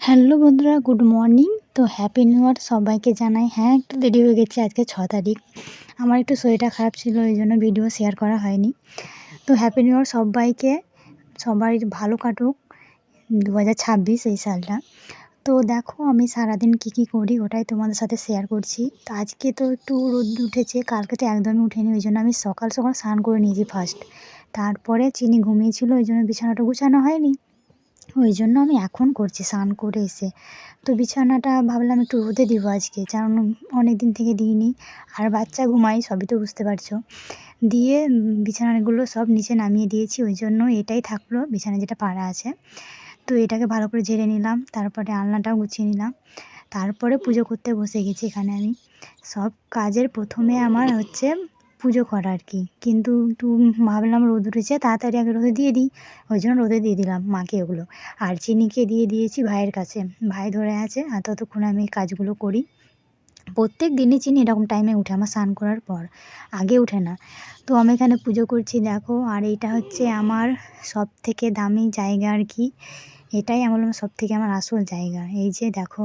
Hello বন্ধুরা, good morning. তো happy new year সবাইকে জানাই। হ্যাঁ, একটু দেরি হয়ে গেছে, আজকে 6 তারিখ। আমার একটু শরীরটা খারাপ ছিল, এই জন্য ভিডিও শেয়ার করা হয়নি। তো হ্যাপি নিউ ইয়ার সবাইকে, সবাই ভালো কাটুক 2026 এই সালটা। তো দেখো আমি সারাদিন কী করি ওটাই তোমাদের সাথে শেয়ার করছি। তো আজকে তো একটু রোদ উঠেছে, কালকে তো একদমই উঠেনি, ওই জন্য আমি সকাল সকাল স্নান করে নিয়েছি ফার্স্ট। তারপরে চিনি ঘুমিয়েছিল, ওই জন্য বিছানাটা গুছানো হয়নি, ওই জন্য আমি এখন করছি স্নান করে এসে। তো বিছানাটা ভাবলাম একটু রোদে দিব আজকে, কারণ অনেক দিন থেকে দিইনি। আর বাচ্চা ঘুমায়, সবই তো বুঝতে পারছো। দিয়ে বিছানাগুলো সব নিচে নামিয়ে দিয়েছি, ওই জন্য এটাই থাকলো বিছানা যেটা পাড়া আছে। তো এটাকে ভালো করে ঝেড়ে নিলাম, তারপরে আলনাটাও গুছিয়ে নিলাম, তারপরে পুজো করতে বসে গেছি এখানে আমি। সব কাজের প্রথমে আমার হচ্ছে পুজো করা আর কি, কিন্তু একটু ভাবলাম রোদ উঠেছে, তাড়াতাড়ি আগে রোদে দিয়ে দিই, ওই জন্য রোদে দিয়ে দিলাম মাকে ওগুলো। আর চিনিকে দিয়ে দিয়েছি ভাইয়ের কাছে, ভাই ধরে আছে, আর ততক্ষণ আমি কাজগুলো করি। প্রত্যেক দিনই চিনি এরকম টাইমে উঠে আমার স্নান করার পর, আগে উঠে না। তো আমি এখানে পুজো করছি দেখো, আর এইটা হচ্ছে আমার সব থেকে দামি জায়গা আর কি, এটাই আমার সব থেকে আমার আসল জায়গা। এই যে দেখো